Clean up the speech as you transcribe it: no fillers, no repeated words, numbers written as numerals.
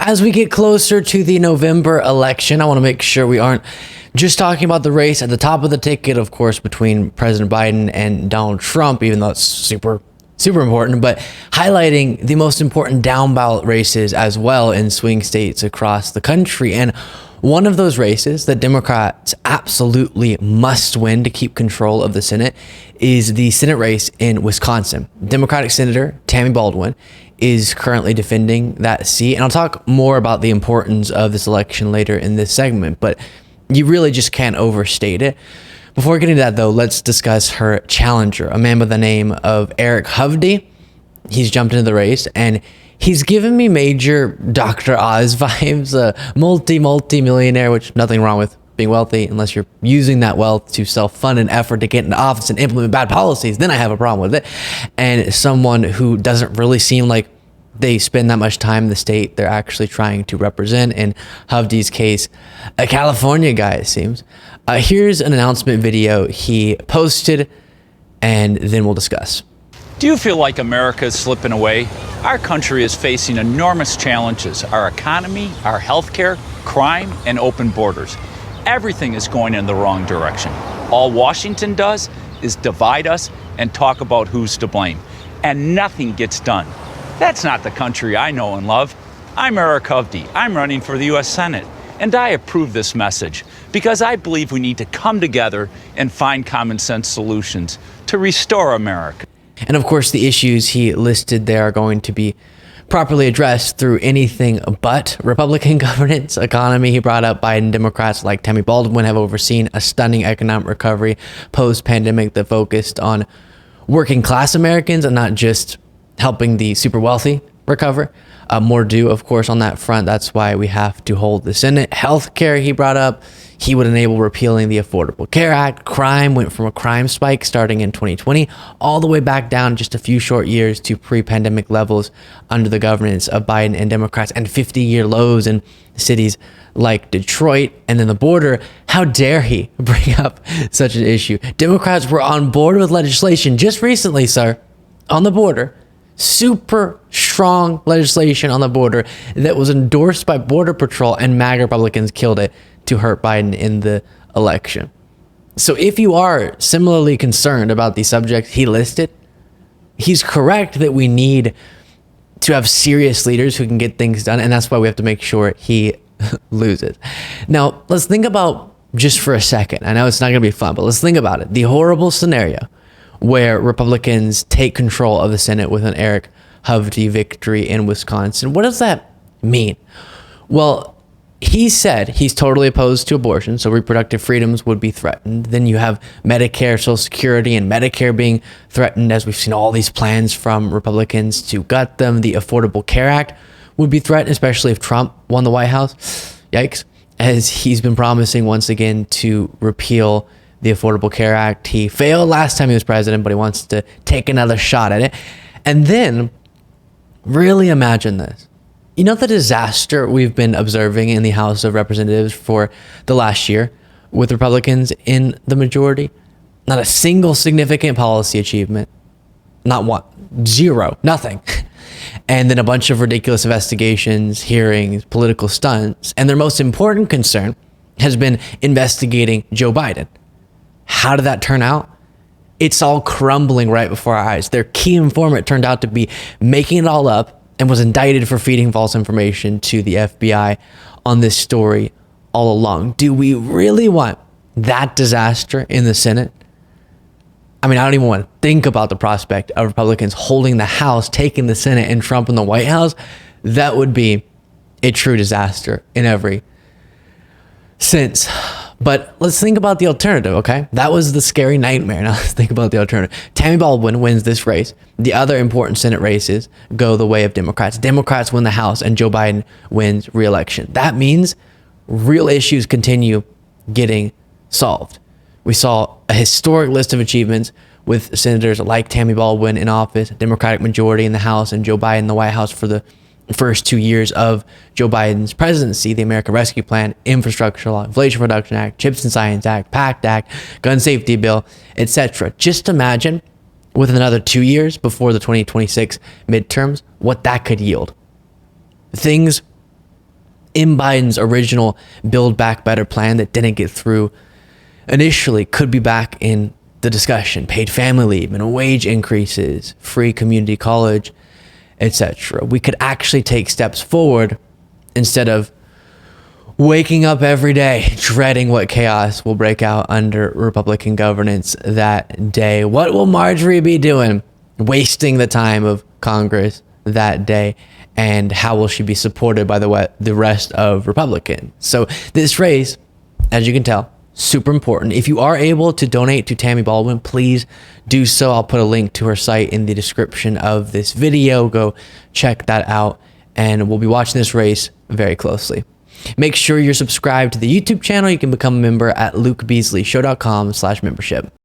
As we get closer to the November election, I want to make sure we aren't just talking about the race at the top of the ticket, of course, between President Biden and Donald Trump, even though it's super important, but highlighting the most important down ballot races as well in swing states across the country. And one of those races that Democrats absolutely must win to keep control of the Senate is the Senate race in Wisconsin. Democratic Senator Tammy Baldwin is currently defending that seat. And I'll talk more about the importance of this election later in this segment, but you really just can't overstate it. Before getting to that, though, let's discuss her challenger, a man by the name of Eric Hovde. He's jumped into the race, and he's given me major Dr. Oz vibes, a multi-millionaire, which nothing wrong with being wealthy unless you're using that wealth to self-fund an effort to get into office and implement bad policies. Then I have a problem with it. And someone who doesn't really seem like they spend that much time in the state they're actually trying to represent. In Hovde's case, a California guy, it seems. Here's an announcement video he posted, and then we'll discuss. Do you feel like America is slipping away? Our country is facing enormous challenges. Our economy, our healthcare, crime, and open borders. Everything is going in the wrong direction. All Washington does is divide us and talk about who's to blame. And nothing gets done. That's not the country I know and love. I'm Eric Hovde. I'm running for the U.S. Senate. And I approve this message because I believe we need to come together and find common sense solutions to restore America. And of course, the issues he listed there are going to be properly addressed through anything but Republican governance. Economy, he brought up Biden Democrats like Tammy Baldwin have overseen a stunning economic recovery post-pandemic that focused on working class Americans and not just helping the super wealthy recover. More due, of course, on that front. That's why we have to hold the Senate. Healthcare, he brought up. He would enable repealing the Affordable Care Act. Crime went from a crime spike starting in 2020 all the way back down just a few short years to pre-pandemic levels under the governance of Biden and Democrats, and 50-year lows in cities like Detroit. And then the border, how dare he bring up such an issue? Democrats were on board with legislation just recently, sir, on the border. Super strong legislation on the border that was endorsed by Border Patrol, and MAGA Republicans killed it to hurt Biden in the election. So if you are similarly concerned about the subjects he listed, he's correct that we need to have serious leaders who can get things done, and that's why we have to make sure he loses. Now, let's think about, just for a second, I know it's not going to be fun, but let's think about it. The horrible scenario where Republicans take control of the Senate with an Eric Hovde victory in Wisconsin. What does that mean? Well, he said he's totally opposed to abortion, so reproductive freedoms would be threatened. Then you have Medicare, Social Security, and Medicare being threatened, as we've seen all these plans from Republicans to gut them. The Affordable Care Act would be threatened, especially if Trump won the White House. Yikes. As he's been promising once again to repeal the Affordable Care Act. He failed last time he was president, but he wants to take another shot at it. And then, really imagine this. You know the disaster we've been observing in the House of Representatives for the last year with Republicans in the majority? Not a single significant policy achievement. Not one. Zero. Nothing. And then a bunch of ridiculous investigations, hearings, political stunts. And their most important concern has been investigating Joe Biden. How did that turn out? It's all crumbling right before our eyes. Their key informant turned out to be making it all up and was indicted for feeding false information to the FBI on this story all along. Do we really want that disaster in the Senate? I mean, I don't even want to think about the prospect of Republicans holding the House, taking the Senate, and Trump in the White House. That would be a true disaster in every sense. But let's think about the alternative, okay? That was the scary nightmare. Now let's think about the alternative. Tammy Baldwin wins this race. The other important Senate races go the way of Democrats. Democrats win the House, and Joe Biden wins re-election. That means real issues continue getting solved. We saw a historic list of achievements with senators like Tammy Baldwin in office, Democratic majority in the House, and Joe Biden in the White House for the first 2 years of Joe Biden's presidency. The American Rescue Plan, Infrastructure Law, Inflation Reduction Act, Chips and Science Act, PACT Act, Gun Safety Bill, etc. Just imagine within another 2 years before the 2026 midterms what that could yield. Things in Biden's original Build Back Better plan that didn't get through initially could be back in the discussion. Paid family leave and wage increases, free community college, etc. We could actually take steps forward instead of waking up every day dreading what chaos will break out under Republican governance that day. What will Marjorie be doing? Wasting the time of Congress that day. And how will she be supported by the rest of Republicans? So this race, as you can tell, super important. If you are able to donate to Tammy Baldwin, please do so. I'll put a link to her site in the description of this video. Go check that out. And we'll be watching this race very closely. Make sure you're subscribed to the YouTube channel. You can become a member at lukebeasleyshow.com/membership.